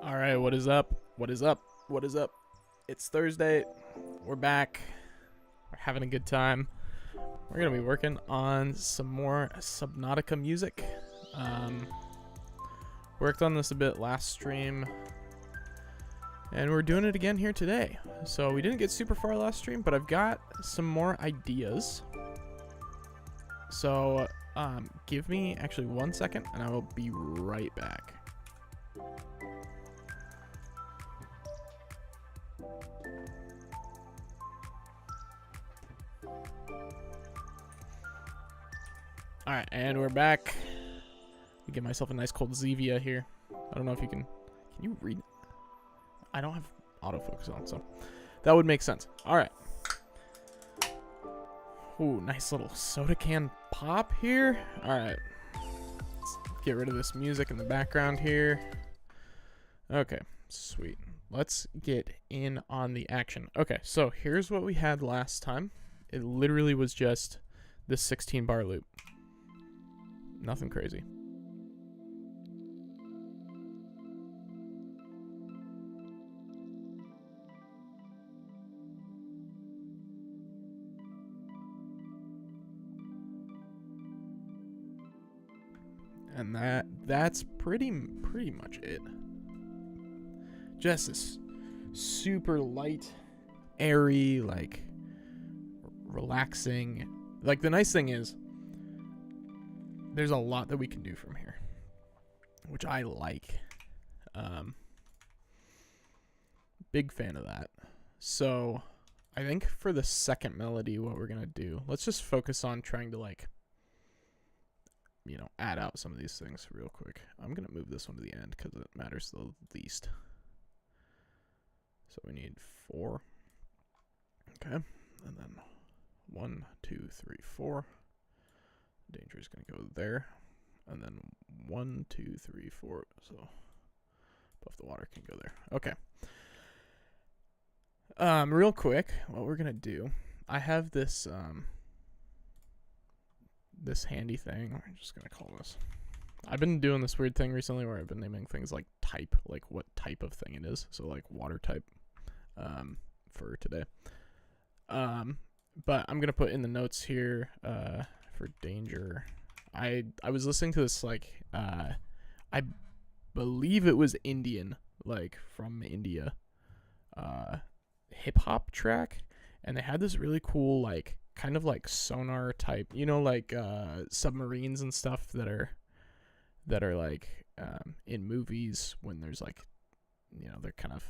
All right, what is up? What is up? What is up? It's Thursday. We're back. We're having a good time. We're going to be working on some more Subnautica music. Worked on this a bit last stream, and we're doing it again here today. So we didn't get super far last stream, but I've got some more ideas. So give me actually 1 second, and I will be right back. Alright, and we're back. Let me get myself a nice cold Zevia here. I don't know if you can you read? I don't have autofocus on, so that would make sense. Alright. Ooh, nice little soda can pop here. Alright. Let's get rid of this music in the background here. Okay, sweet. Let's get in on the action. Okay, so here's what we had last time. It literally was just this 16 bar loop. Nothing crazy. And that's pretty much it. Just this super light, airy, like relaxing. Like the nice thing is there's a lot that we can do from here, which I like. Big fan of that. So I think for the second melody, what we're going to do, let's just focus on trying to, like, you know, add out some of these things real quick. I'm going to move this one to the end because it matters the least. So we need 4. Okay. And then 1, 2, 3, 4. Danger is going to go there. And then 1, 2, 3, 4. So Buff the Water can go there. Okay. Real quick, what we're going to do, I have this this handy thing. I'm just going to call this. I've been doing this weird thing recently where I've been naming things like type, like what type of thing it is. So like water type for today. But I'm going to put in the notes here for danger. I was listening to this, like, I believe it was Indian, like from India, hip hop track, and they had this really cool, like, kind of like sonar type, you know, like submarines and stuff that are like in movies when there's, like, you know, they're kind of,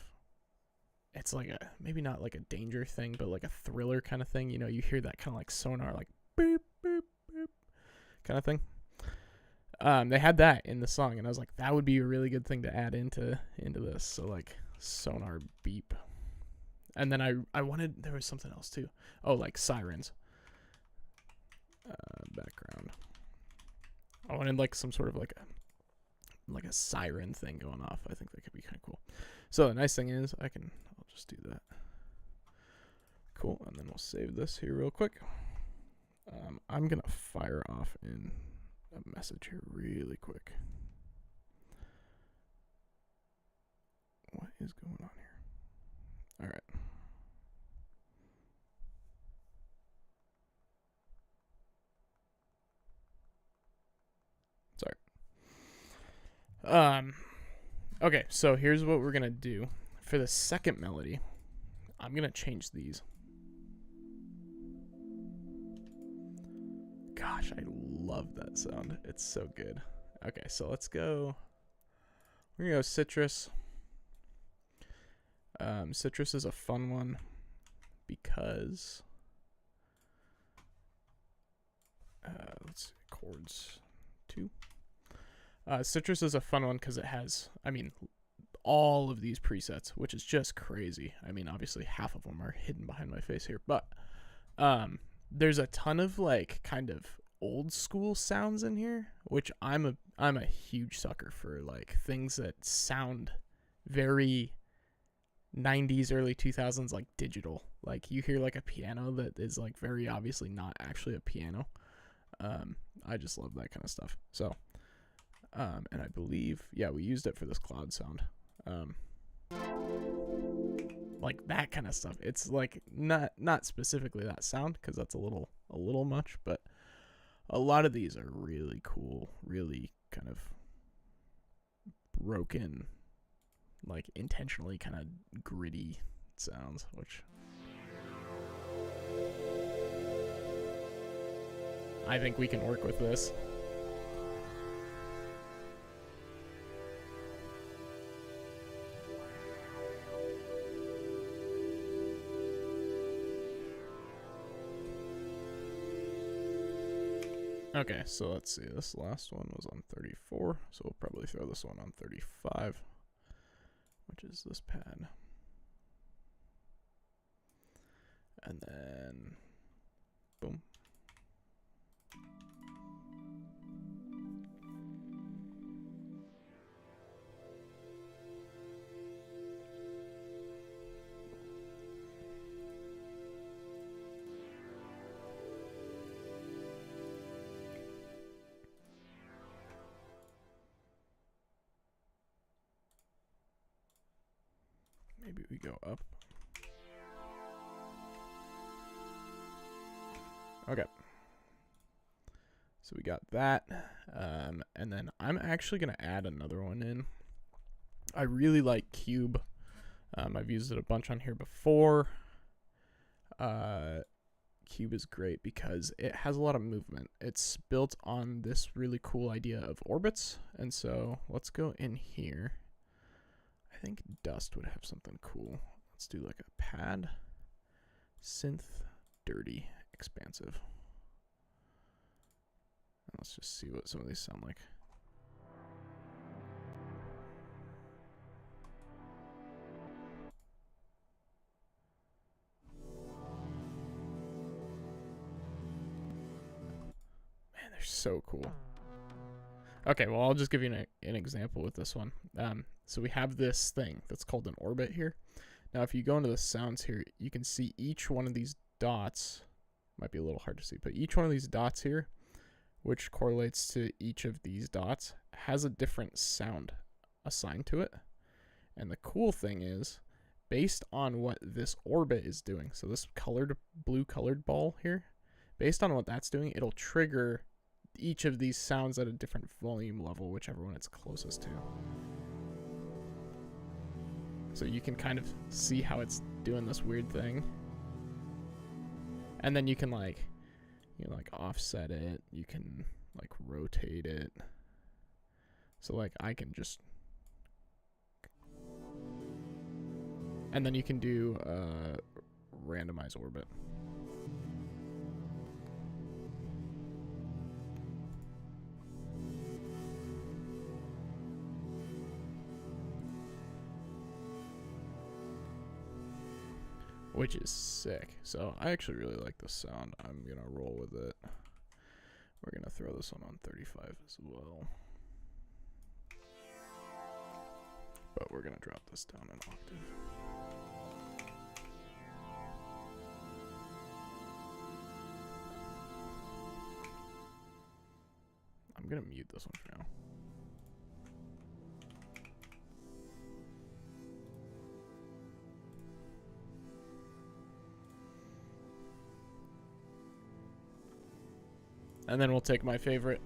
it's like a, maybe not like a danger thing, but like a thriller kind of thing. You know, you hear that kind of like sonar, like boop boop boop kind of thing. They had that in the song, and I was like, that would be a really good thing to add into this. So like sonar beep. And then I wanted, there was something else too. Oh, like sirens. Background. I wanted like some sort of like a siren thing going off. I think that could be kind of cool. So the nice thing is I'll just do that. Cool. And then we'll save this here real quick. I'm going to fire off in a message here really quick. What is going on here? All right. Sorry. Okay, so here's what we're going to do. For the second melody, I'm going to change these. Gosh, I love that sound. It's so good. Okay, so let's go. We're going to go citrus. Citrus is a fun one because let's see, chords 2. Citrus is a fun one because it has, I mean, all of these presets, which is just crazy. I mean, obviously half of them are hidden behind my face here, but there's a ton of, like, kind of old school sounds in here, which I'm a huge sucker for, like, things that sound very 90s, early 2000s, like digital. Like you hear like a piano that is like very obviously not actually a piano. I just love that kind of stuff. So, and I believe, yeah, we used it for this cloud sound. Like that kind of stuff. It's like not specifically that sound, because that's a little much, but a lot of these are really cool, really kind of broken, like intentionally kind of gritty sounds, which I think we can work with this. Okay, so let's see. This last one was on 34, so we'll probably throw this one on 35, which is this pad. And then, boom. Maybe we go up. Okay. So we got that. And then I'm actually going to add another one in. I really like Cube. I've used it a bunch on here before. Cube is great because it has a lot of movement. It's built on this really cool idea of orbits. And so let's go in here. I think Dust would have something cool. Let's do like a pad, synth, dirty, expansive. And let's just see what some of these sound like. Man, they're so cool. Okay, well, I'll just give you an example with this one. So we have this thing that's called an orbit here. Now, if you go into the sounds here, you can see each one of these dots. Might be a little hard to see, but each one of these dots here, which correlates to each of these dots, has a different sound assigned to it. And the cool thing is, based on what this orbit is doing, so this blue colored ball here, based on what that's doing, it'll trigger each of these sounds at a different volume level, whichever one it's closest to. So you can kind of see how it's doing this weird thing. And then you can like offset it, you can like rotate it. So like I can just, and then you can do randomize orbit. Which is sick. So I actually really like this sound. I'm going to roll with it. We're going to throw this one on 35 as well. But we're going to drop this down an octave. I'm going to mute this one for now. And then we'll take my favorite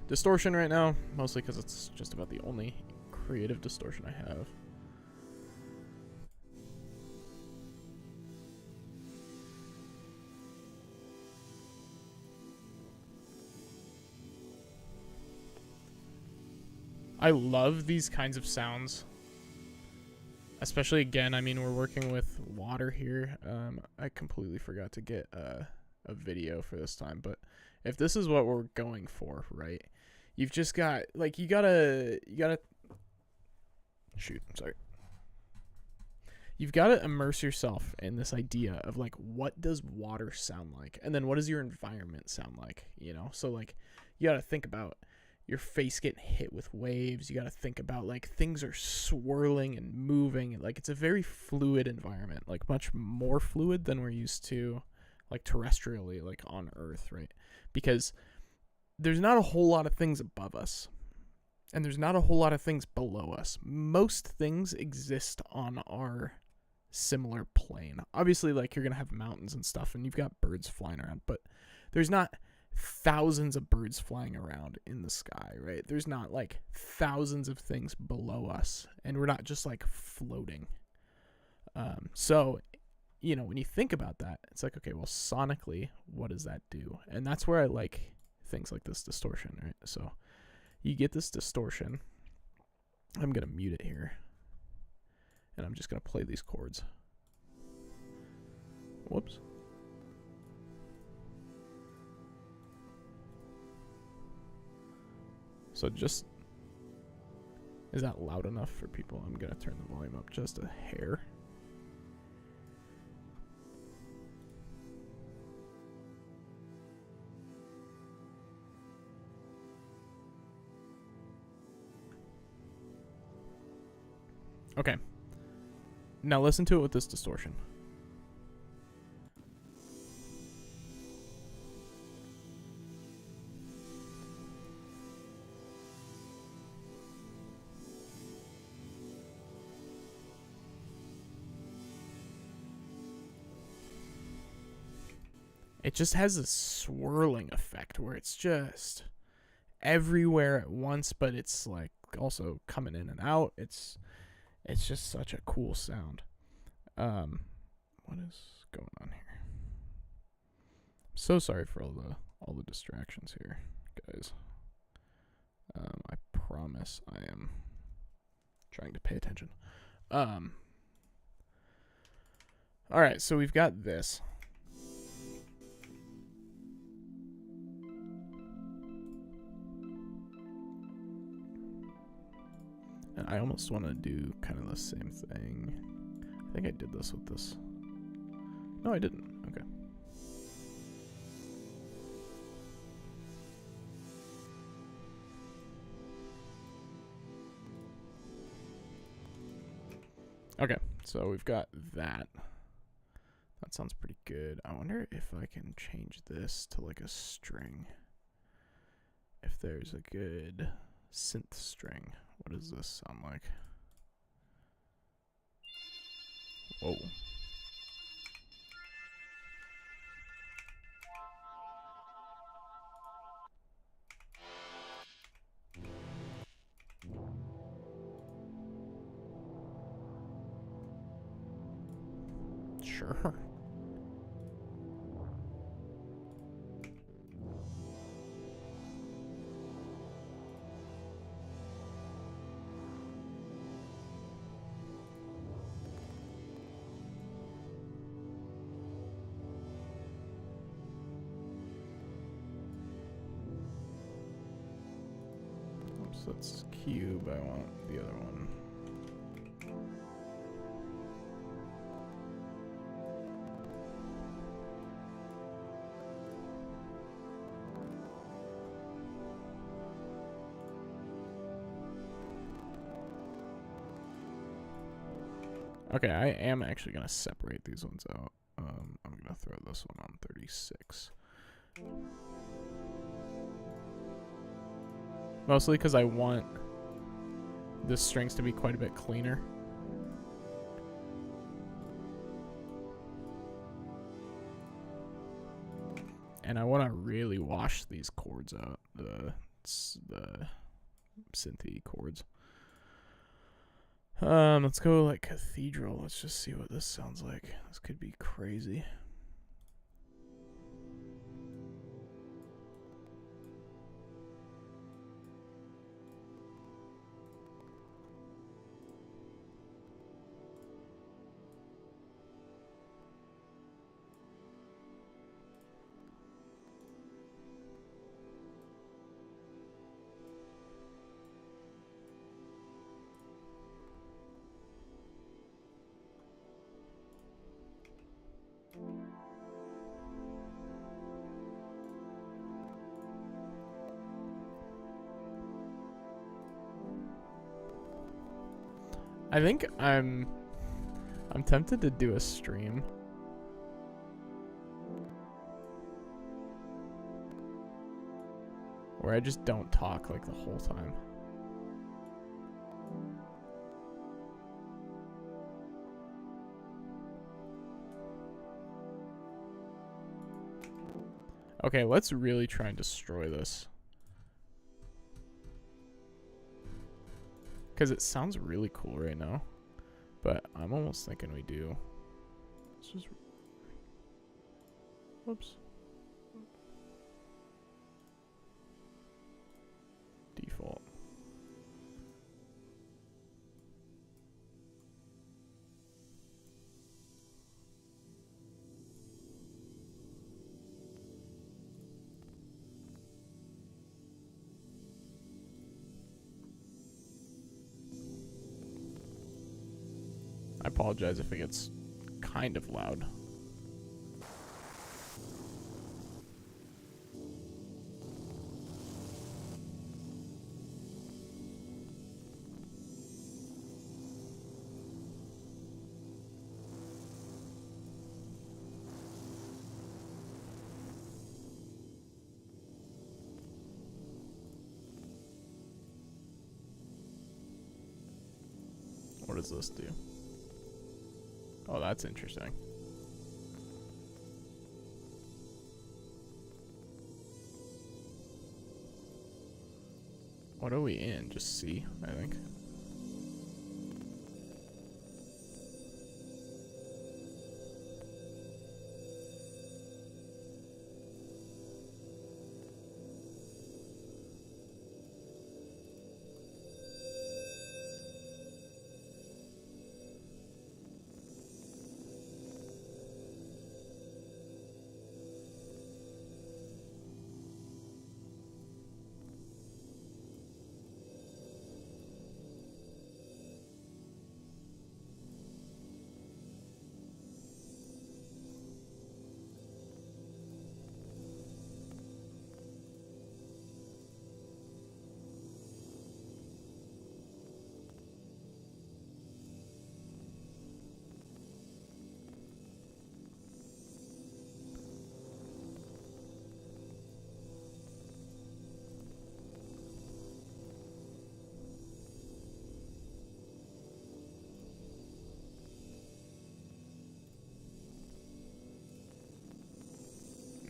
distortion right now, mostly because it's just about the only creative distortion I have. I love these kinds of sounds. Especially, again, I mean, we're working with water here. I completely forgot to get a video for this time, but if this is what we're going for, right? You've just got, like, you gotta, shoot, I'm sorry. You've got to immerse yourself in this idea of, like, what does water sound like? And then what does your environment sound like, you know? So, like, you got to think about your face getting hit with waves. You got to think about, like, things are swirling and moving. Like, it's a very fluid environment, like, much more fluid than we're used to, like, terrestrially, like, on Earth, right? Because there's not a whole lot of things above us. And there's not a whole lot of things below us. Most things exist on our similar plane. Obviously, like, you're going to have mountains and stuff, and you've got birds flying around, but there's not thousands of birds flying around in the sky, right? There's not, like, thousands of things below us, and we're not just, like, floating. So, you know, when you think about that, it's like, okay, well, sonically, what does that do? And that's where I like things like this distortion, right? So you get this distortion. I'm going to mute it here. And I'm just going to play these chords. Whoops. So just... Is that loud enough for people? I'm going to turn the volume up just a hair. Okay. Now listen to it with this distortion. It just has this swirling effect where it's just everywhere at once, but it's like also coming in and out. It's just such a cool sound. What is going on here? I'm so sorry for all the distractions here, guys. I promise I am trying to pay attention. All right, so we've got this. And I almost want to do kind of the same thing. I think I did this with this. No, I didn't. Okay. Okay, so we've got that. That sounds pretty good. I wonder if I can change this to like a string. If there's a good synth string. What does this sound like? Whoa. Sure. Oops, that's cube. I want the other one. Okay, I am actually going to separate these ones out. I'm going to throw this one on 36. Mostly because I want the strings to be quite a bit cleaner. And I want to really wash these chords out, the synthy chords. Let's go like cathedral. Let's just see what this sounds like. This could be crazy. I think I'm tempted to do a stream where I just don't talk like the whole time. Okay, let's really try and destroy this. Because it sounds really cool right now. But I'm almost thinking we do. Let's just... Whoops. Default. I apologize if it gets kind of loud. What does this do? Oh, that's interesting. What are we in? Just C, I think.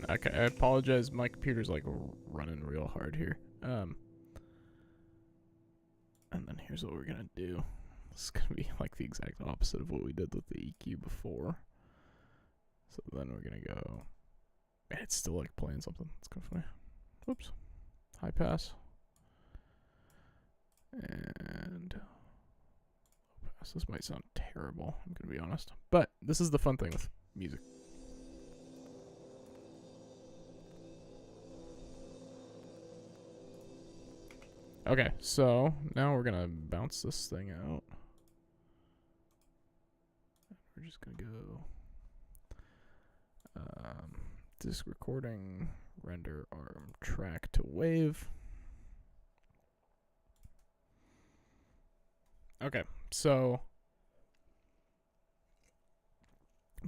Okay, I apologize. My computer's like running real hard here. And then here's what we're gonna do. This is gonna be like the exact opposite of what we did with the EQ before. So then we're gonna go. It's still like playing something. It's kind of funny. Whoops. High pass. And low pass. This might sound terrible. I'm gonna be honest, but this is the fun thing with music. Okay, so now we're gonna bounce this thing out. We're just gonna go disk recording, render arm track to wave. Okay, so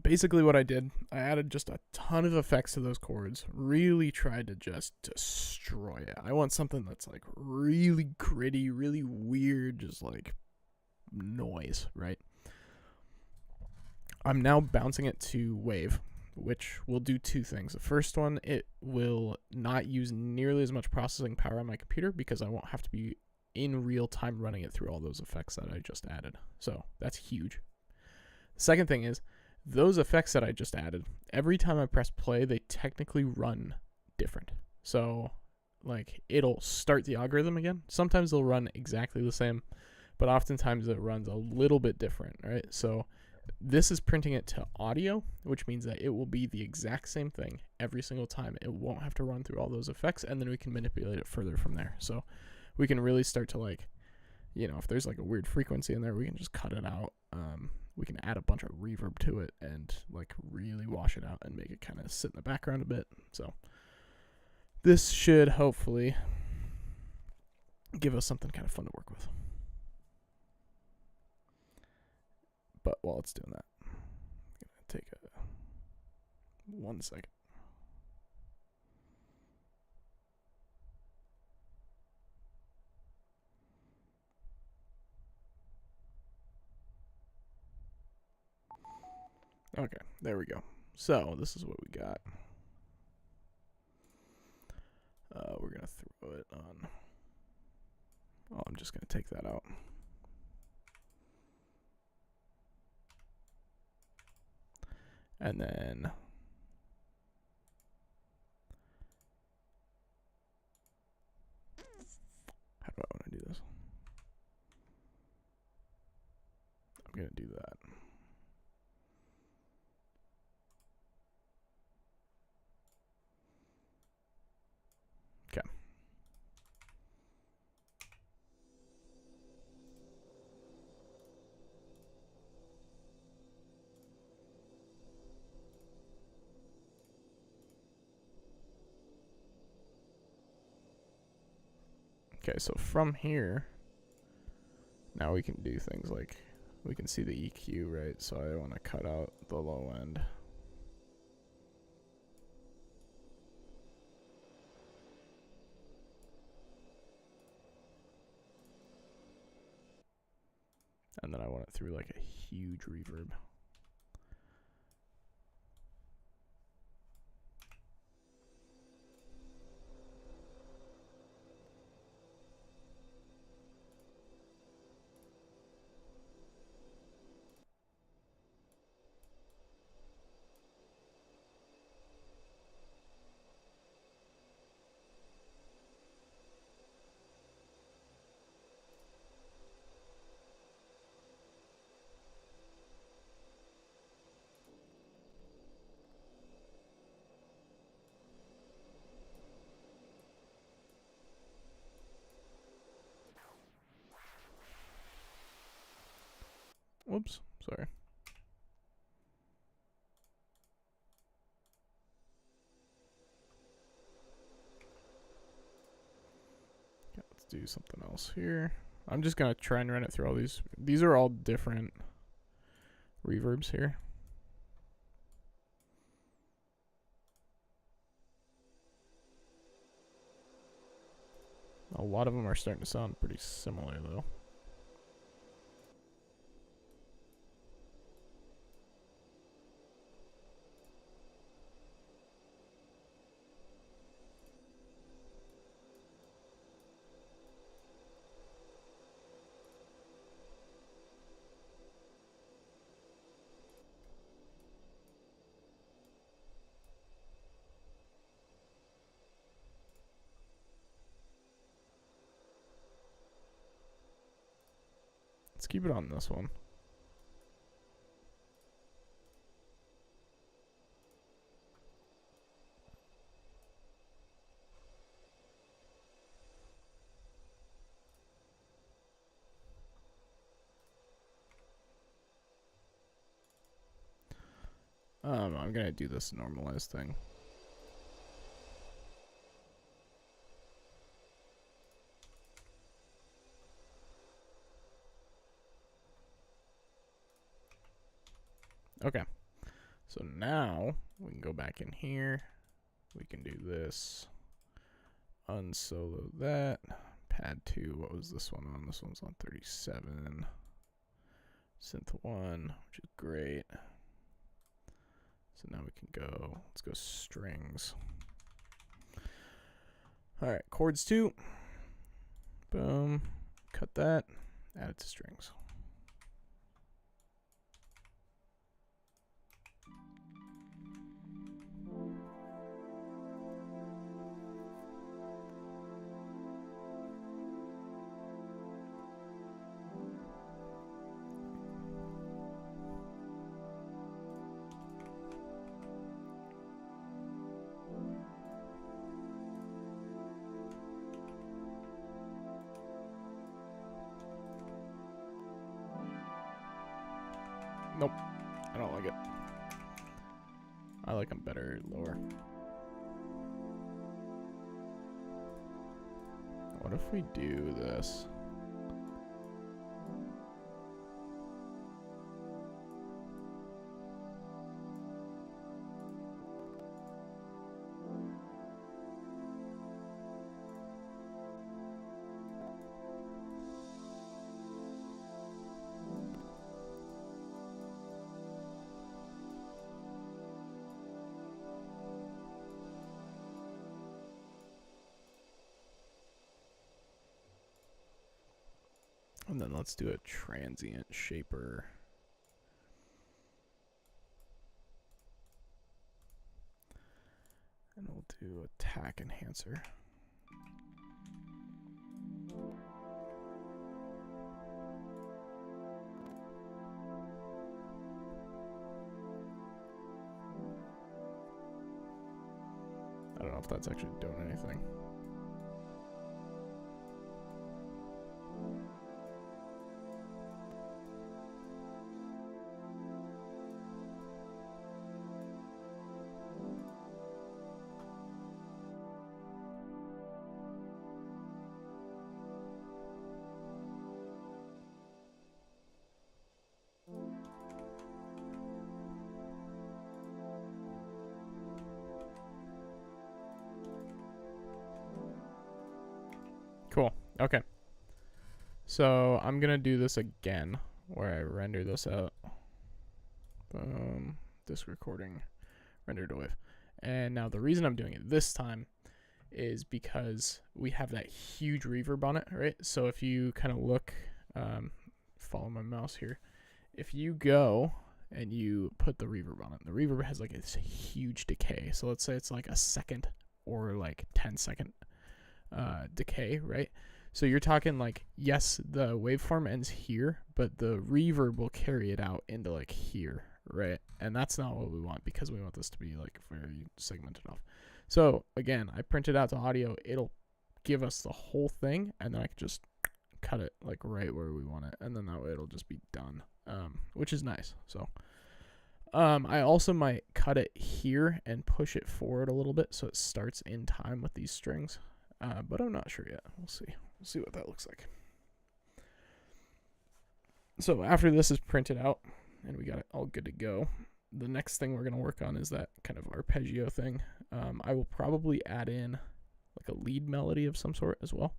basically what I did, I added just a ton of effects to those chords, really tried to just destroy it. I want something that's like really gritty, really weird, just like noise, right? I'm now bouncing it to wave, which will do two things. The first one, it will not use nearly as much processing power on my computer because I won't have to be in real time running it through all those effects that I just added. So that's huge. The second thing is, those effects that I just added, every time I press play, they technically run different. So, like, it'll start the algorithm again. Sometimes they'll run exactly the same, but oftentimes it runs a little bit different, right? So, this is printing it to audio, which means that it will be the exact same thing every single time. It won't have to run through all those effects, and then we can manipulate it further from there. So, we can really start to, like, you know, if there's like a weird frequency in there, we can just cut it out. We can add a bunch of reverb to it and like really wash it out and make it kind of sit in the background a bit. So this should hopefully give us something kind of fun to work with. But while it's doing that, I'm gonna take 1 second. Okay, there we go. So this is what we got. it on. Oh, I'm just gonna take that out. And then how do I want to do this? I'm gonna do that. Okay. Okay, so from here, now we can do things like, we can see the EQ, right? So I want to cut out the low end. And then I want it through like a huge reverb. Whoops, sorry. Okay, let's do something else here. I'm just gonna try and run it through all these. These are all different reverbs here. A lot of them are starting to sound pretty similar though. Let's keep it on this one. I'm gonna do this normalized thing. Okay, so now we can go back in here. We can do this. Unsolo that. Pad 2, what was this one on? This one's on 37. Synth 1, which is great. So now we can go, let's go strings. All right, chords 2. Boom, cut that, add it to strings. Nope, I don't like it. I like them better lower. What if we do this? And then let's do a transient shaper. And we'll do attack enhancer. I don't know if that's actually doing anything. Cool. Okay. So I'm going to do this again where I render this out. Boom. Disk recording. Render to wave. And now the reason I'm doing it this time is because we have that huge reverb on it, right? So if you kind of look, follow my mouse here. If you go and you put the reverb on it, the reverb has like this huge decay. So let's say it's like a second or like 10-second decay, right? So you're talking like, yes, the waveform ends here, but the reverb will carry it out into like here, right? And that's not what we want, because we want this to be like very segmented off. So again, I print it out to audio. It'll give us the whole thing, and then I can just cut it like right where we want it, and then that way it'll just be done, which is nice. So I also might cut it here and push it forward a little bit so it starts in time with these strings. But I'm not sure yet. We'll see. We'll see what that looks like. So after this is printed out and we got it all good to go, the next thing we're going to work on is that kind of arpeggio thing. I will probably add in like a lead melody of some sort as well.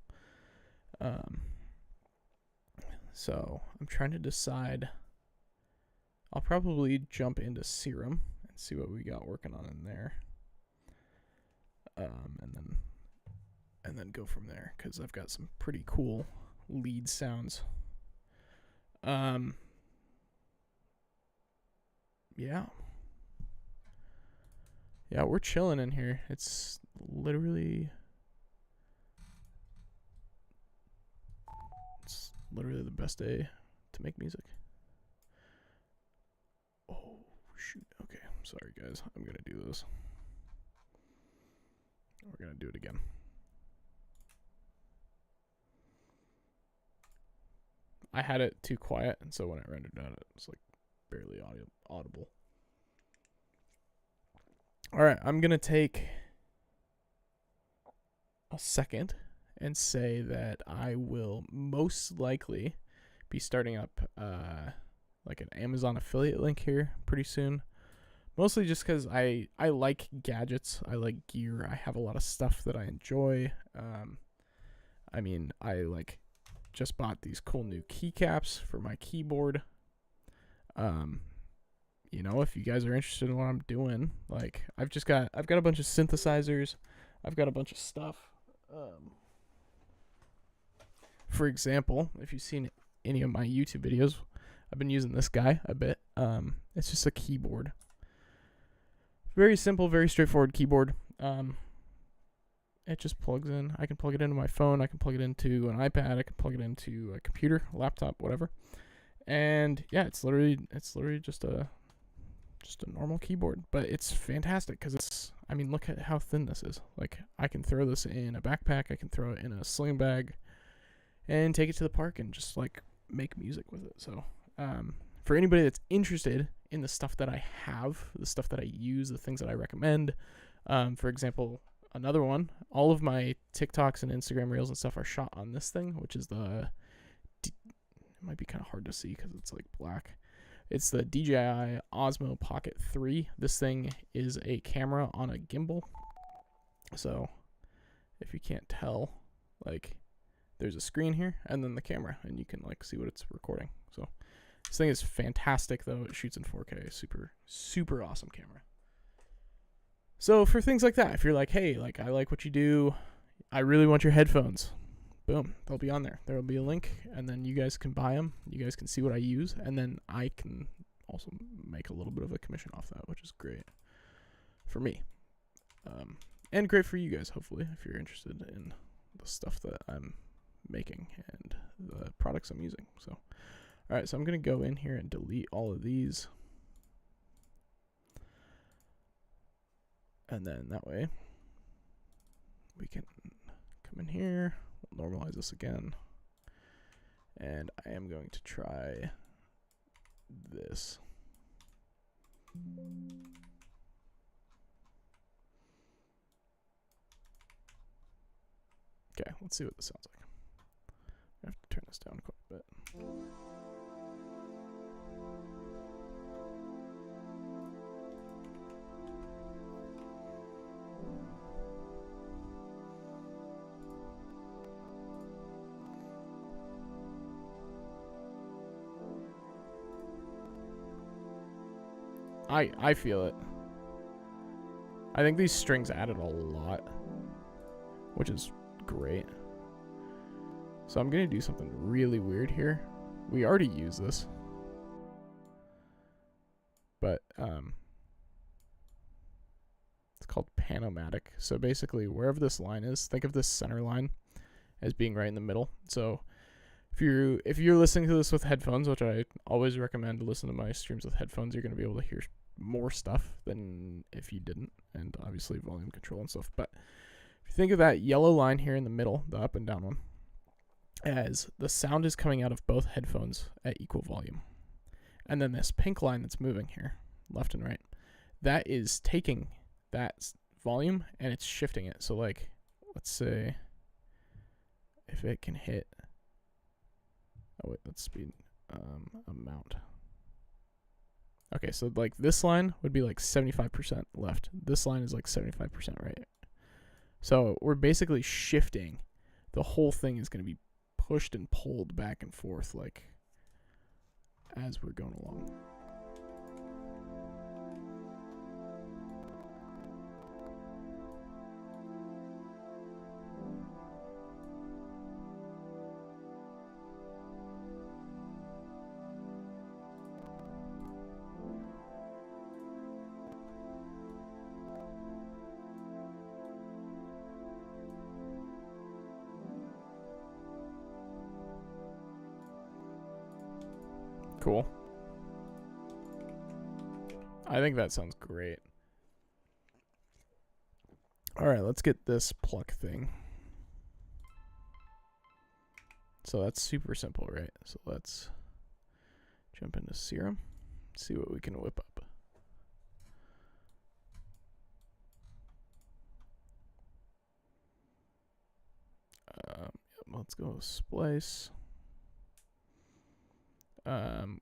So I'm trying to decide. I'll probably jump into Serum and see what we got working on in there. And then go from there, because I've got some pretty cool lead sounds. Yeah, we're chilling in here. It's literally the best day to make music. Oh shoot. Okay, sorry guys, I'm gonna do this. We're gonna do it again. I had it too quiet, and so when I rendered it out, it was like barely audible. All right, I'm going to take a second and say that I will most likely be starting up like an Amazon affiliate link here pretty soon. Mostly just because I like gadgets, I like gear, I have a lot of stuff that I enjoy. I mean, I like just bought these cool new keycaps for my keyboard. You know, if you guys are interested in what I'm doing, like I've got a bunch of synthesizers, I've got a bunch of stuff. For example, if you've seen any of my YouTube videos, I've been using this guy a bit. It's just a keyboard. Very simple, very straightforward keyboard. It just plugs in. I can plug it into my phone. I can plug it into an iPad. I can plug it into a computer, laptop, whatever. And yeah, it's literally just a normal keyboard, but it's fantastic because it's. I mean, look at how thin this is. Like, I can throw this in a backpack. I can throw it in a sling bag, and take it to the park and just like make music with it. So, for anybody that's interested in the stuff that I have, the stuff that I use, the things that I recommend, for example. Another one, all of my TikToks and Instagram reels and stuff are shot on this thing, which is it might be kind of hard to see because it's like black. It's the DJI Osmo Pocket 3. This thing is a camera on a gimbal. So if you can't tell, like there's a screen here and then the camera, and you can like see what it's recording. So this thing is fantastic though. It shoots in 4K. Super, super awesome camera. So for things like that, if you're like, hey, like I like what you do, I really want your headphones, boom, they'll be on there. There will be a link, and then you guys can buy them. You guys can see what I use, and then I can also make a little bit of a commission off that, which is great for me. And great for you guys, hopefully, if you're interested in the stuff that I'm making and the products I'm using. So, all right, so I'm going to go in here and delete all of these. And then that way we can come in here, we'll normalize this again. And I am going to try this. Okay, let's see what this sounds like. I have to turn this down quite a bit. I feel it. I think these strings added a lot, which is great. So I'm gonna do something really weird here. We already use this, but it's called panomatic. So basically, wherever this line is, think of this center line as being right in the middle. So if you're listening to this with headphones, which I always recommend to listen to my streams with headphones, you're gonna be able to hear more stuff than if you didn't, and obviously volume control and stuff. But if you think of that yellow line here in the middle, the up and down one, as the sound is coming out of both headphones at equal volume, and then this pink line that's moving here, left and right, that is taking that volume and it's shifting it. So like, let's say if it can hit, oh wait, let's speed amount. Okay, so like this line would be like 75% left. This line is like 75% right. So we're basically shifting. The whole thing is going to be pushed and pulled back and forth like as we're going along. Cool. I think that sounds great. All right, let's get this pluck thing. So that's super simple, right? So let's jump into Serum, see what we can whip up. Let's go with Splice.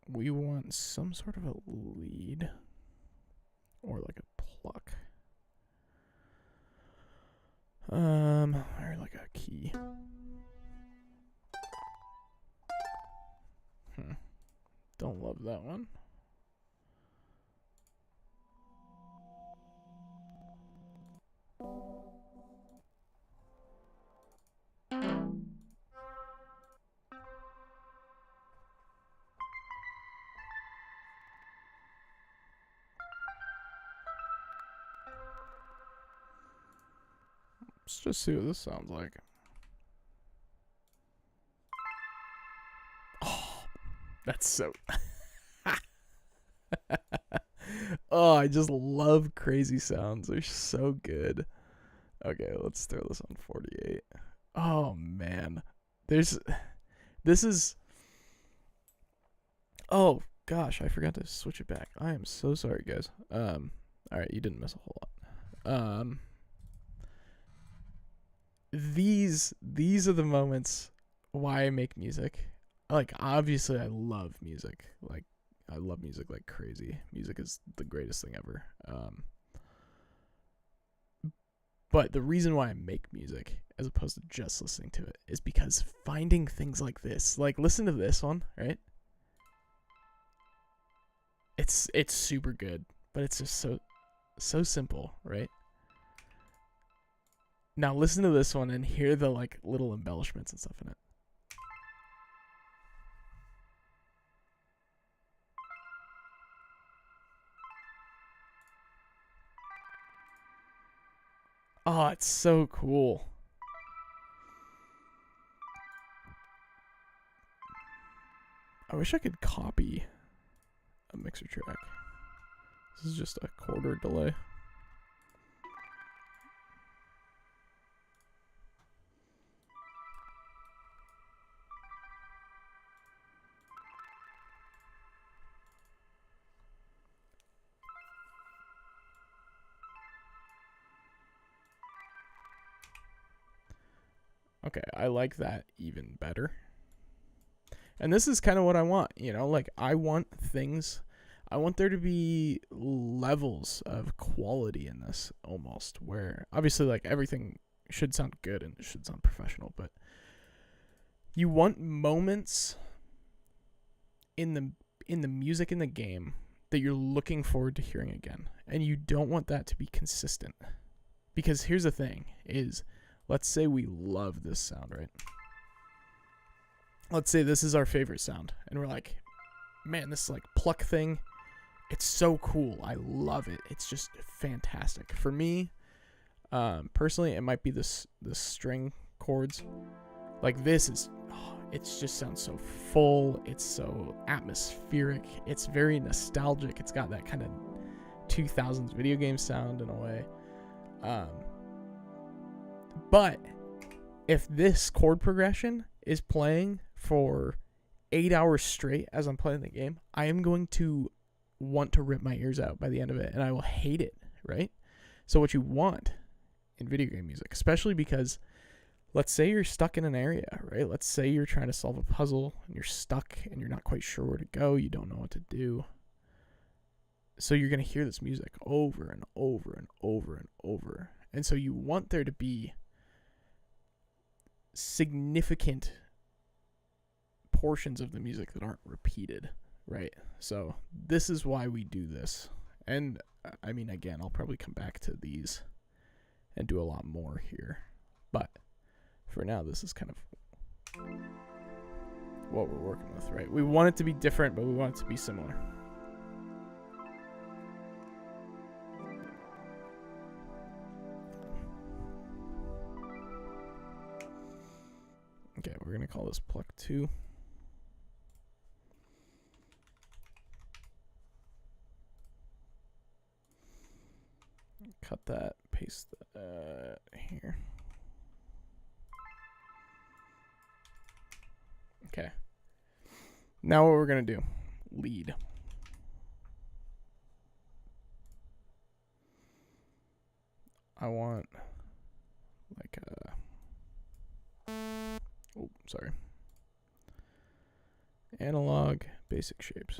We want some sort of a lead or like a pluck. Or like a key. Don't love that one. Let's just see what this sounds like. Oh, that's so... Oh, I just love crazy sounds. They're so good. Okay, let's throw this on 48. Oh, man. This is... Oh, gosh, I forgot to switch it back. I am so sorry, guys. Alright, you didn't miss a whole lot. These are the moments why I make music. Like, obviously I love music. Like, I love music like crazy. Music is the greatest thing ever. But the reason why I make music as opposed to just listening to it is because finding things like this, like listen to this one, right? It's super good, but it's just so simple, right? Now listen to this one and hear the like little embellishments and stuff in it. Oh, it's so cool. I wish I could copy a mixer track. This is just a quarter delay. Okay, I like that even better. And this is kind of what I want, you know, like I want there to be levels of quality in this almost, where obviously like everything should sound good and it should sound professional, but you want moments in the music in the game that you're looking forward to hearing again. And you don't want that to be consistent. Because here's the thing is, let's say we love this sound, right? Let's say this is our favorite sound and we're like, man, this like pluck thing, it's so cool. I love it. It's just fantastic. For me, personally, it might be the string chords. Like this is, it just sounds so full. It's so atmospheric. It's very nostalgic. It's got that kind of 2000s video game sound in a way. But if this chord progression is playing for 8 hours straight as I'm playing the game, I am going to want to rip my ears out by the end of it, and I will hate it, right? So what you want in video game music, especially because let's say you're stuck in an area, right? Let's say you're trying to solve a puzzle and you're stuck and you're not quite sure where to go. You don't know what to do. So you're going to hear this music over and over and over and over. And so you want there to be significant portions of the music that aren't repeated, right? So this is why we do this. And I mean, again, I'll probably come back to these and do a lot more here. But for now, this is kind of what we're working with, right? We want it to be different, but we want it to be similar. Okay, we're going to call this pluck 2. Cut that, paste that here. Okay. Now what we're going to do, lead. I want like a, oh, sorry. Analog basic shapes.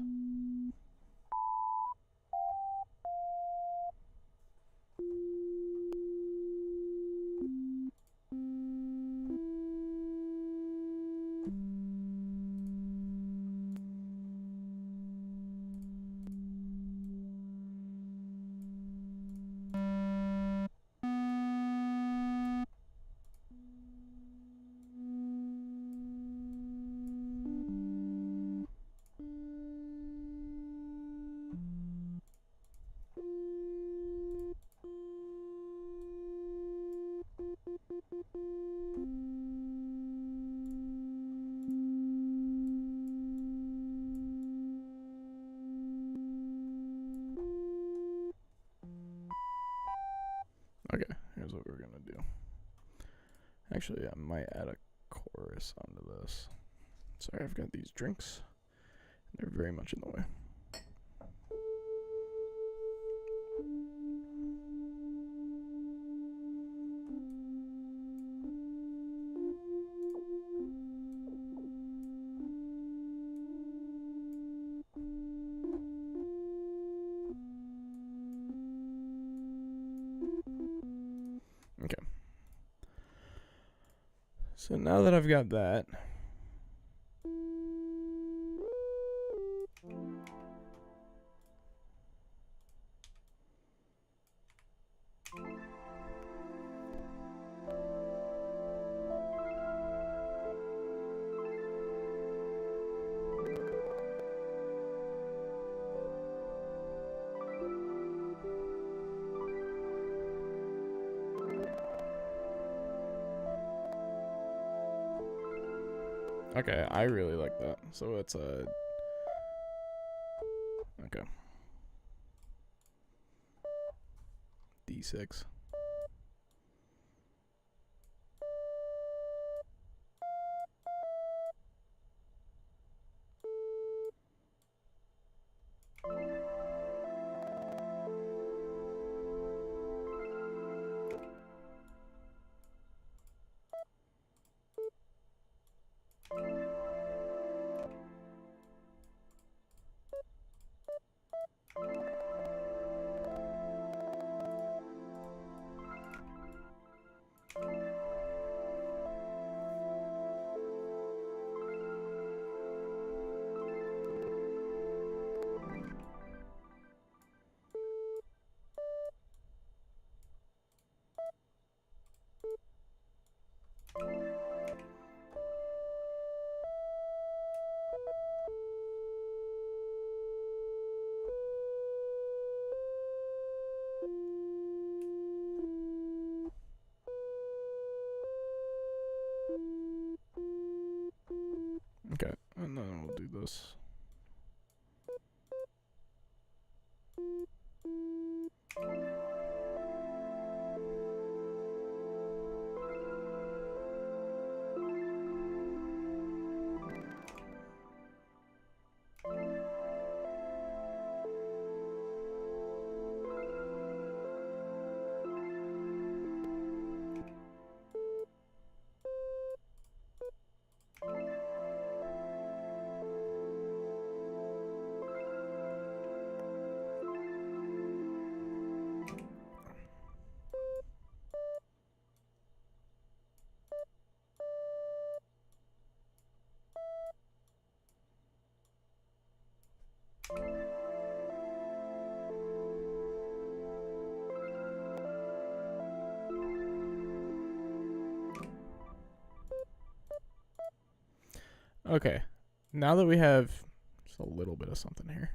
Okay, here's what we're gonna do. Actually, I might add a chorus onto this. Sorry, I've got these drinks. They're very much in the way. Okay. So now that I've got that, Okay, I really like that. So it's a... Okay. D6. Okay, and then we'll do this. Okay, now that we have just a little bit of something here,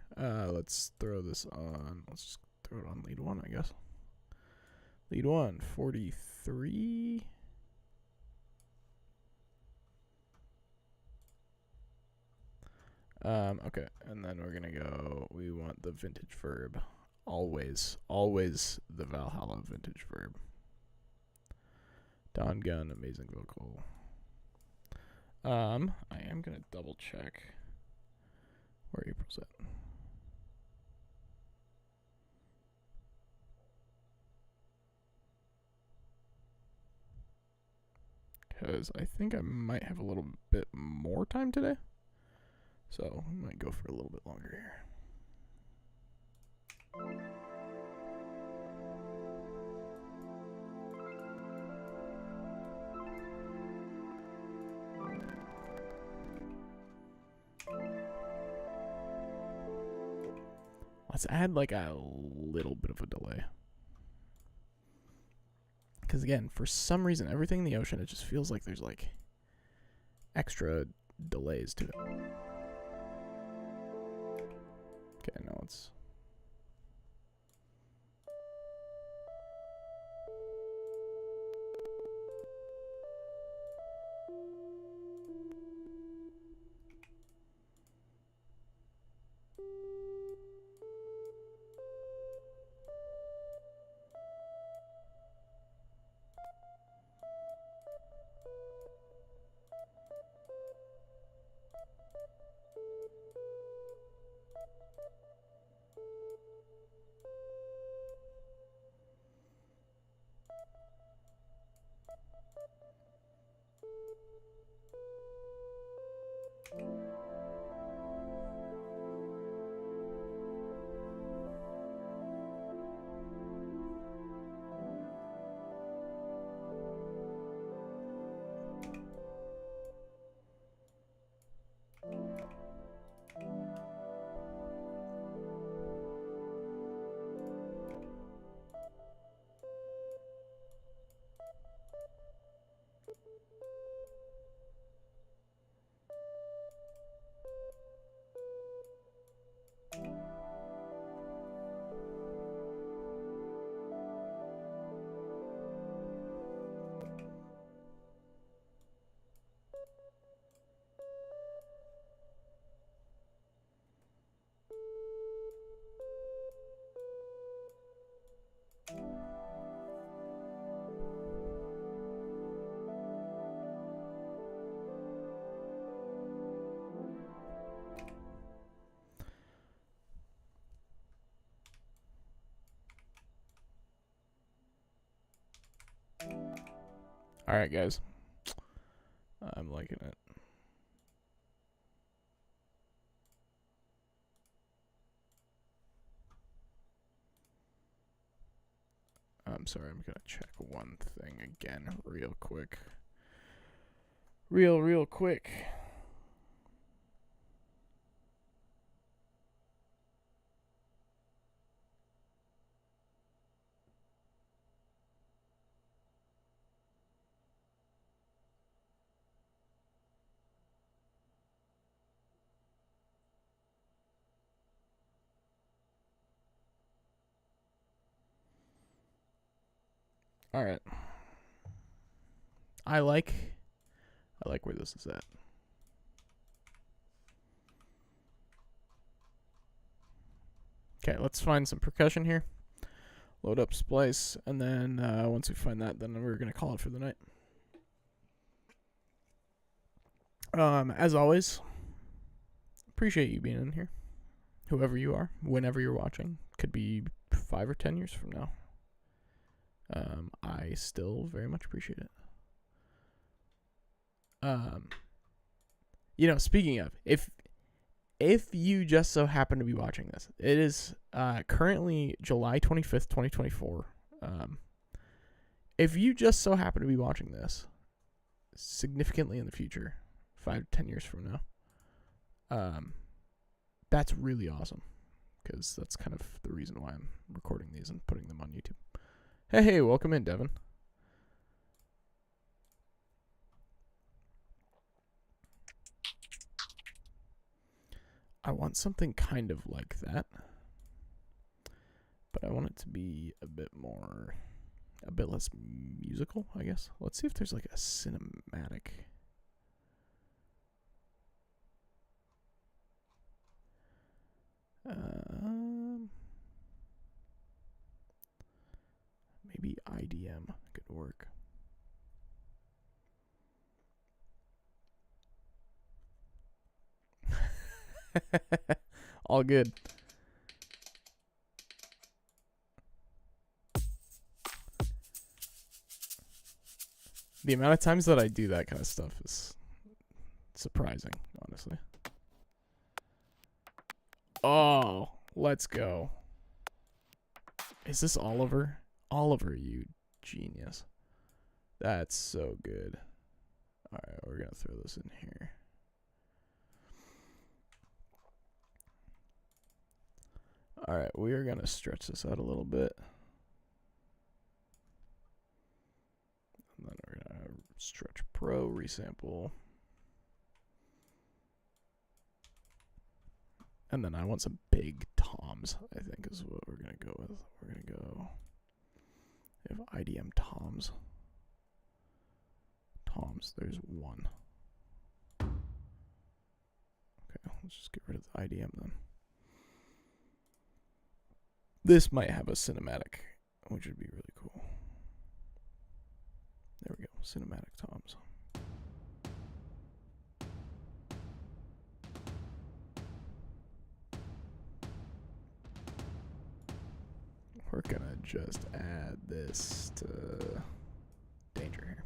let's throw this on. Let's just throw it on lead 1, I guess. Lead 1, 43. Okay, and then we're gonna go. We want the vintage verb. Always the Valhalla vintage verb. Don Gunn, amazing vocal. I am gonna double check where April's at. Because I think I might have a little bit more time today. So I might go for a little bit longer here. Let's add like a little bit of a delay. Because again, for some reason, everything in the ocean, it just feels like there's like extra delays to it. Okay, now let's... All right, guys. I'm liking it. I'm sorry, I'm gonna check one thing again real quick. Real quick. All right. I like where this is at. Okay, let's find some percussion here. Load up Splice, and then once we find that, then we're gonna call it for the night. As always, appreciate you being in here. Whoever you are, whenever you're watching, could be 5 or 10 years from now. I still very much appreciate it. Speaking of, if you just so happen to be watching this, it is currently July 25th, 2024. If you just so happen to be watching this significantly in the future, 5 to 10 years from now, that's really awesome, because that's kind of the reason why I'm recording these and putting them on YouTube. Hey, welcome in, Devin. I want something kind of like that, but I want it to be a bit less musical, I guess. Let's see if there's like a cinematic. Maybe IDM could work. All good. The amount of times that I do that kind of stuff is surprising, honestly. Oh, let's go. Is this Oliver? Oliver, you genius. That's so good. Alright, we're going to throw this in here. Alright, we are going to stretch this out a little bit. And then we're going to stretch pro, resample. And then I want some big toms, I think is what we're going to go with. We're going to go... We have IDM toms. Toms, there's one. Okay, let's just get rid of the IDM then. This might have a cinematic, which would be really cool. There we go, cinematic toms. We're gonna just add this to Danger here,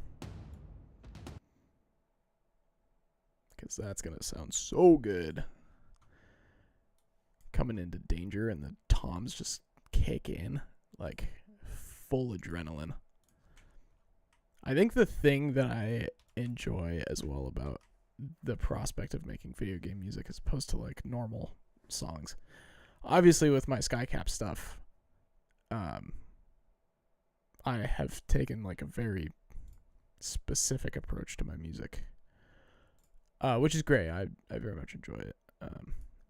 because that's gonna sound so good. Coming into Danger and the toms just kick in like full adrenaline. I think the thing that I enjoy as well about the prospect of making video game music as opposed to like normal songs, obviously with my Skycap stuff, I have taken like a very specific approach to my music, which is great. I very much enjoy it.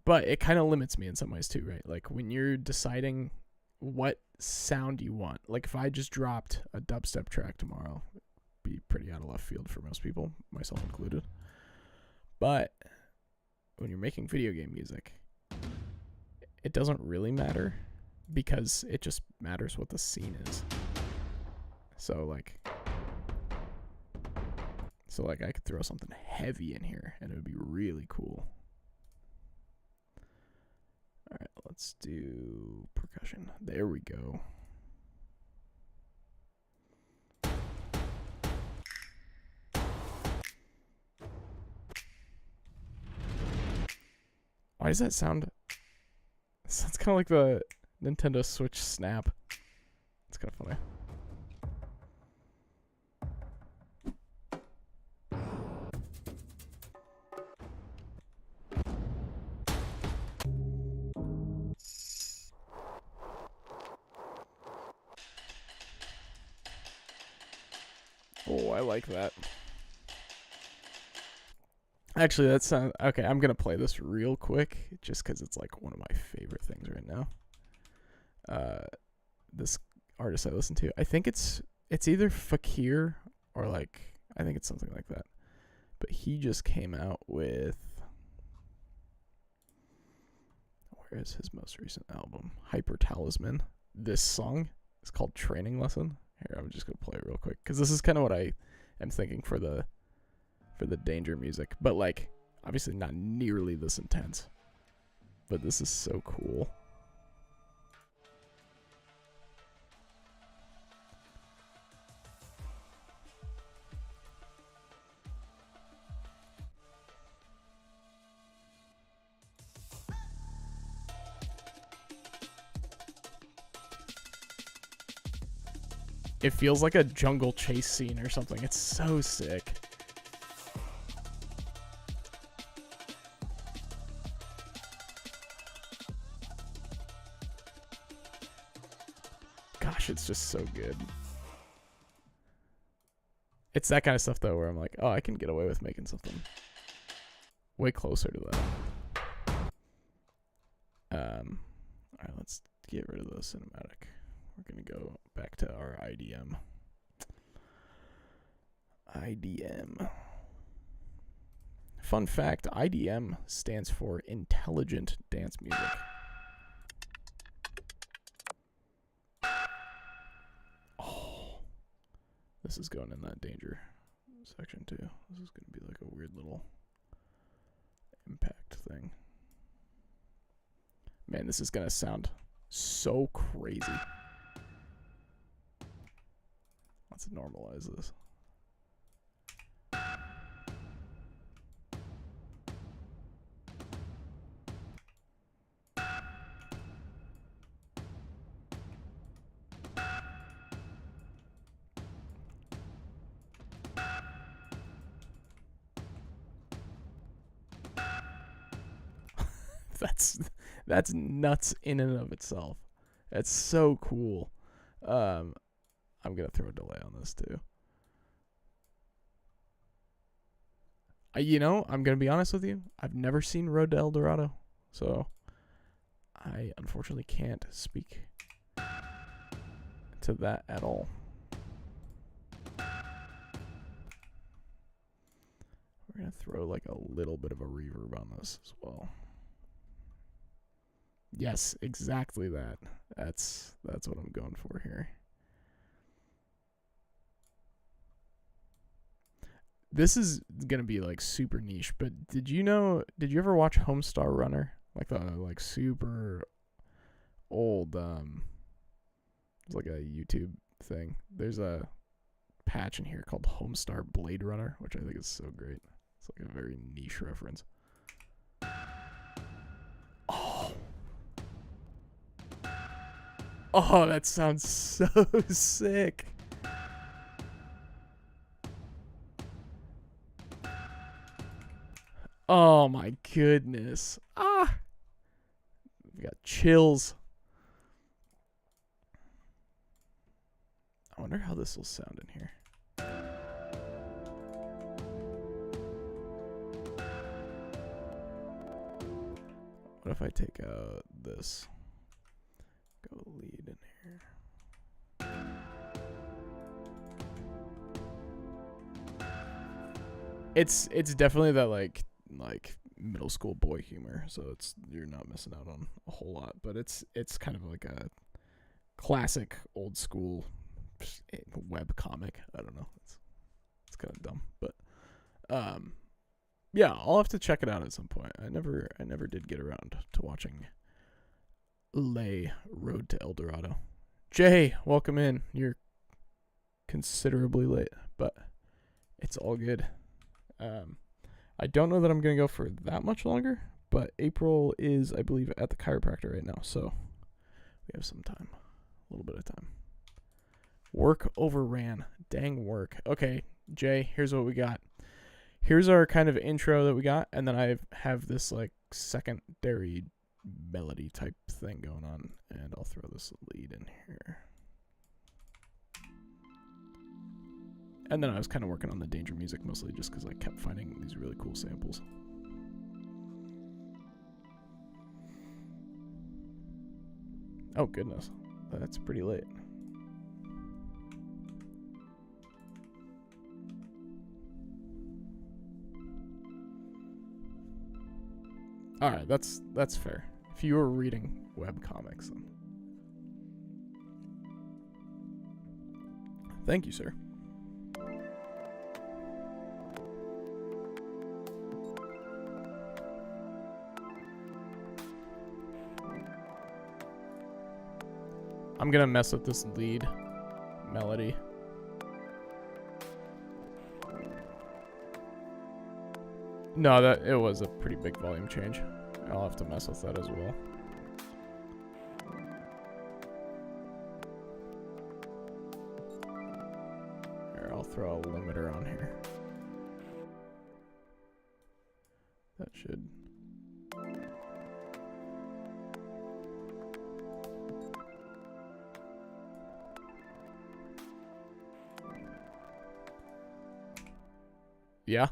But it kind of limits me in some ways too, right? Like when you're deciding what sound you want, like if I just dropped a dubstep track tomorrow, it'd be pretty out of left field for most people, myself included. But when you're making video game music, it doesn't really matter, because it just matters what the scene is. So I could throw something heavy in here and it would be really cool. All right, let's do percussion. There we go. Why does that sound? It sounds kind of like the Nintendo Switch Snap. It's kind of funny. Oh, I like that. Actually, that sounds okay. I'm gonna play this real quick, just because it's like one of my favorite things right now. This artist I listen to, I think it's either Fakir or like I think it's something like that. But he just came out with, where is his most recent album? Hyper Talisman. This song is called Training Lesson. Here, I'm just gonna play it real quick because this is kind of what I am thinking for the danger music, but like obviously not nearly this intense. But this is so cool. It feels like a jungle chase scene or something. It's so sick. Gosh, it's just so good. It's that kind of stuff though where I'm like, oh, I can get away with making something way closer to that. Alright, let's get rid of the cinematic. We're gonna go back to our IDM. Fun fact, IDM stands for Intelligent Dance Music. Oh, this is going in that danger section too. This is gonna be like a weird little impact thing. Man, this is gonna sound so crazy. Let's normalize this. That's nuts in and of itself. That's so cool. I'm gonna throw a delay on this too. I'm gonna be honest with you. I've never seen Road to El Dorado, so I unfortunately can't speak to that at all. We're gonna throw like a little bit of a reverb on this as well. Yes, exactly that. That's what I'm going for here. This is gonna be like super niche, but did you ever watch Homestar Runner? Like the super old it's like a YouTube thing. There's a patch in here called Homestar Blade Runner, which I think is so great. It's like a very niche reference. Oh, that sounds so sick. Oh my goodness. Ah. We got chills. I wonder how this will sound in here. What if I take out this? Go lead in here. It's definitely that like middle school boy humor, so you're not missing out on a whole lot, but it's kind of like a classic old school web comic. I don't know. It's kind of dumb, but yeah, I'll have to check it out at some point. I never did get around to watching Road to El Dorado. Jay, welcome in. You're considerably late, but it's all good. I don't know that I'm gonna go for that much longer, but April is, I believe, at the chiropractor right now, so we have some time, a little bit of time. Work overran. Dang work. Okay, Jay, here's what we got. Here's our kind of intro that we got, and then I have this like secondary melody type thing going on, and I'll throw this lead in here. And then I was kind of working on the danger music mostly just because I kept finding these really cool samples. Oh, goodness. That's pretty late. Alright, that's fair. If you were reading web comics, then. Thank you, sir. I'm gonna mess with this lead melody. No, it was a pretty big volume change. I'll have to mess with that as well. Here, I'll throw a limiter on here. That should... Yeah.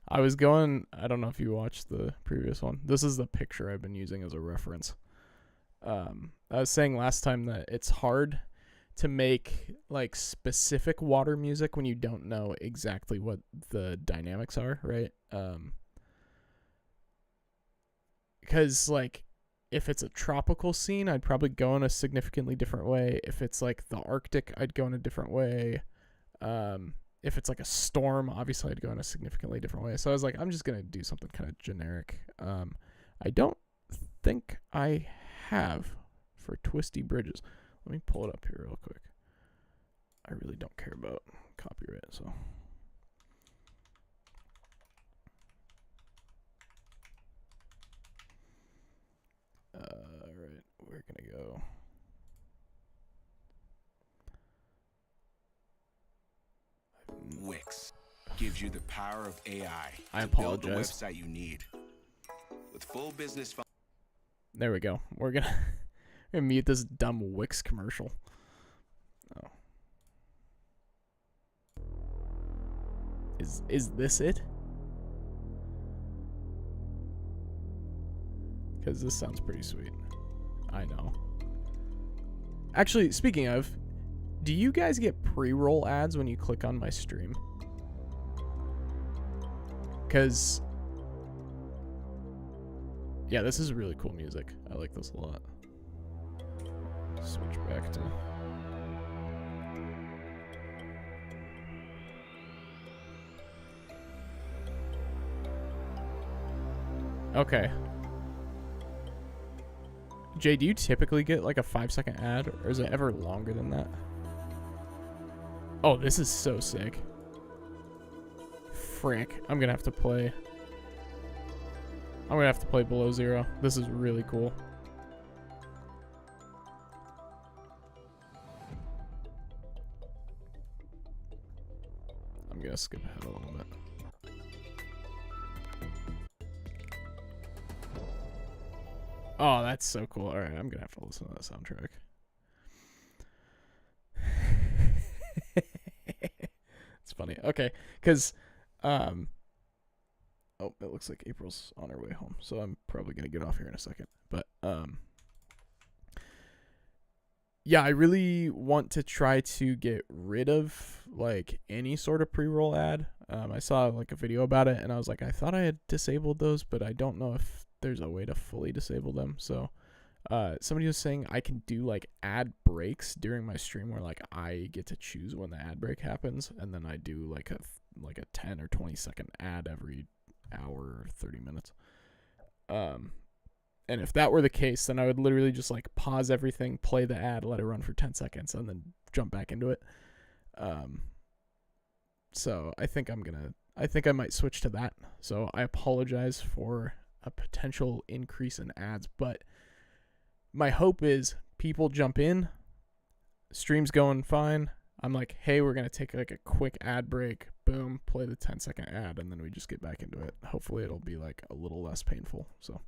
I was going, I don't know if you watched the previous one. This is the picture I've been using as a reference. I was saying last time that it's hard to make like specific water music when you don't know exactly what the dynamics are, right? Because like if it's a tropical scene, I'd probably go in a significantly different way. If it's like the Arctic, I'd go in a different way. If it's like a storm, obviously I'd go in a significantly different way. So I was like, I'm just going to do something kind of generic. I don't think I have for Twisty Bridges. Let me pull it up here real quick. I really don't care about copyright, so. All right, we're going to go. Wix gives you the power of AI. I to apologize. build the website you need. With full business. There we go. We're gonna mute this dumb Wix commercial. Oh. Is this it? Because this sounds pretty sweet. I know. Actually, speaking of, do you guys get pre-roll ads when you click on my stream? Because, yeah, this is really cool music. I like this a lot. Switch back to... Okay. Jay, do you typically get like a 5-second ad, or is it ever longer than that? Oh, this is so sick. Frick. I'm gonna have to play Below Zero. This is really cool. I'm gonna skip ahead a little bit. Oh, that's so cool. Alright, I'm gonna have to listen to that soundtrack. It's funny. Okay, because oh, it looks like April's on her way home, so I'm probably gonna get off here in a second. But yeah, I really want to try to get rid of like any sort of pre-roll ad. I saw like a video about it, and I was like, I thought I had disabled those, but I don't know if there's a way to fully disable them. So somebody was saying I can do like ad breaks during my stream where like I get to choose when the ad break happens, and then I do like a 10 or 20 second ad every hour or 30 minutes. And if that were the case, then I would literally just like pause everything, play the ad, let it run for 10 seconds, and then jump back into it. So I think I might switch to that. So I apologize for a potential increase in ads. But my hope is people jump in, stream's going fine. I'm like, hey, we're going to take like a quick ad break. Boom, play the 10-second ad, and then we just get back into it. Hopefully it'll be like a little less painful. So,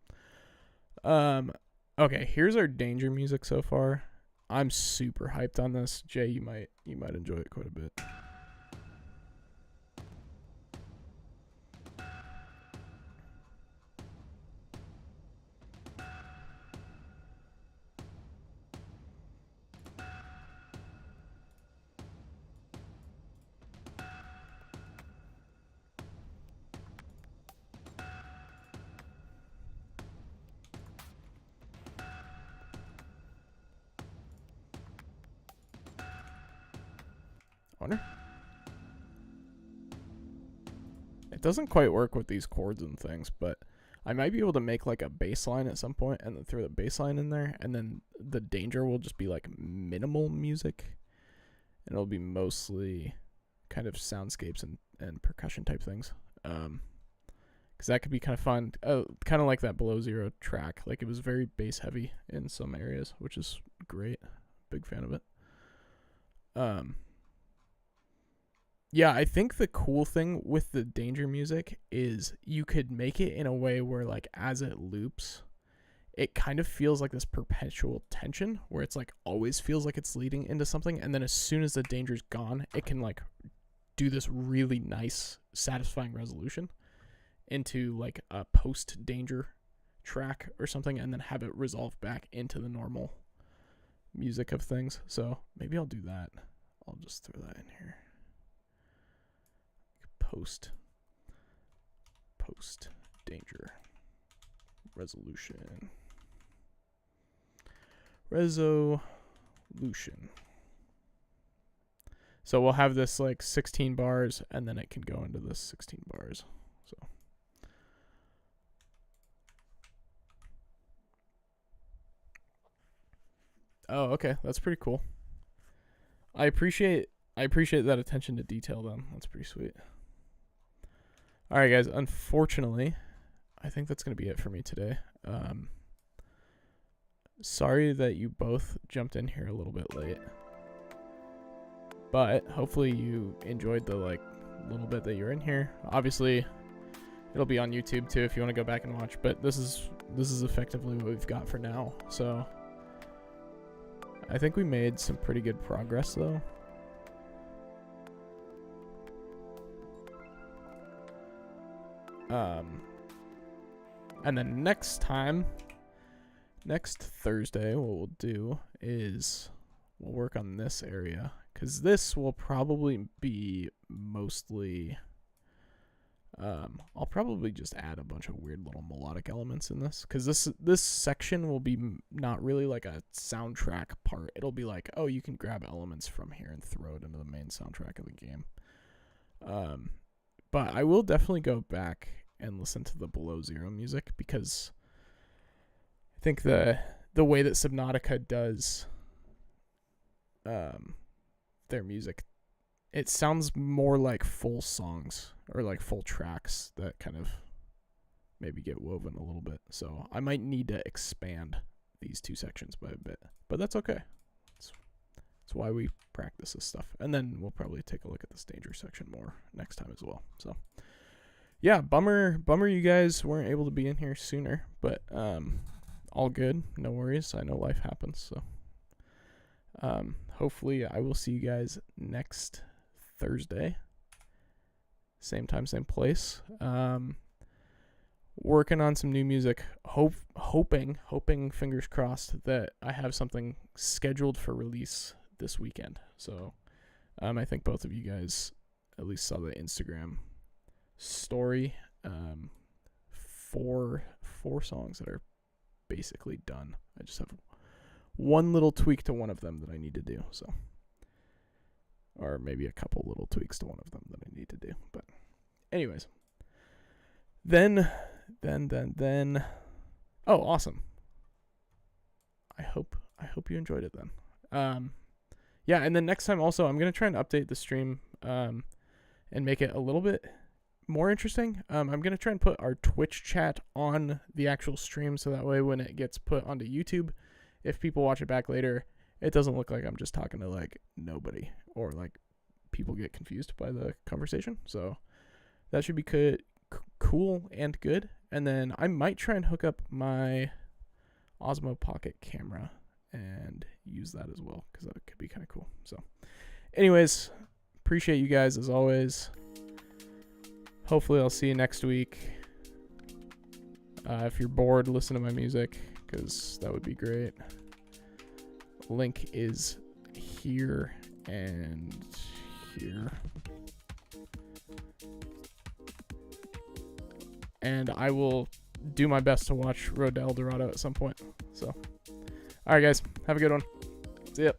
okay, here's our danger music so far. I'm super hyped on this. Jay, you might enjoy it quite a bit. Wonder. It doesn't quite work with these chords and things, but I might be able to make like a bass line at some point and then throw the bass line in there, and then the danger will just be like minimal music, and it'll be mostly kind of soundscapes and percussion type things. Because that could be kind of fun. Kind of like that Below Zero track. Like, it was very bass heavy in some areas, which is great. Big fan of it. Yeah, I think the cool thing with the danger music is you could make it in a way where, like, as it loops, it kind of feels like this perpetual tension where it's like always feels like it's leading into something, and then as soon as the danger's gone, it can like do this really nice, satisfying resolution into like a post danger track or something, and then have it resolve back into the normal music of things. So maybe I'll do that. I'll just throw that in here. Post danger resolution. So we'll have this like 16 bars, and then it can go into this 16 bars. So oh, okay, that's pretty cool. I appreciate that attention to detail then. That's pretty sweet. All right, guys, unfortunately, I think that's going to be it for me today. Sorry that you both jumped in here a little bit late, but hopefully you enjoyed the like little bit that you're in here. Obviously, it'll be on YouTube too if you want to go back and watch, but this is effectively what we've got for now. So I think we made some pretty good progress though. And then next Thursday, what we'll do is we'll work on this area, because this will probably be mostly, I'll probably just add a bunch of weird little melodic elements in this, because this section will be not really like a soundtrack part. It'll be like, oh, you can grab elements from here and throw it into the main soundtrack of the game. But I will definitely go back and listen to the Below Zero music, because I think the way that Subnautica does their music, it sounds more like full songs or like full tracks that kind of maybe get woven a little bit. So I might need to expand these two sections by a bit, but that's okay. It's why we practice this stuff. And then we'll probably take a look at this danger section more next time as well. So yeah, bummer you guys weren't able to be in here sooner, but all good, no worries. I know life happens, so hopefully I will see you guys next Thursday, same time, same place. Working on some new music, hoping fingers crossed that I have something scheduled for release this weekend. So I think both of you guys at least saw the Instagram story. Four songs that are basically done. I just have one little tweak to one of them that I need to do, so, or maybe a couple little tweaks to one of them that I need to do. But anyways, then oh, awesome. I hope you enjoyed it then. Yeah, and then next time also I'm gonna try and update the stream and make it a little bit more interesting, I'm going to try and put our Twitch chat on the actual stream, so that way when it gets put onto YouTube, if people watch it back later, it doesn't look like I'm just talking to like nobody, or like people get confused by the conversation. So that should be cool and good. And then I might try and hook up my Osmo Pocket camera and use that as well, because that could be kind of cool. So anyways, appreciate you guys as always. Hopefully I'll see you next week. If you're bored, listen to my music, because that would be great. Link is here and here. And I will do my best to watch Road to El Dorado at some point. So, all right, guys, have a good one. See ya.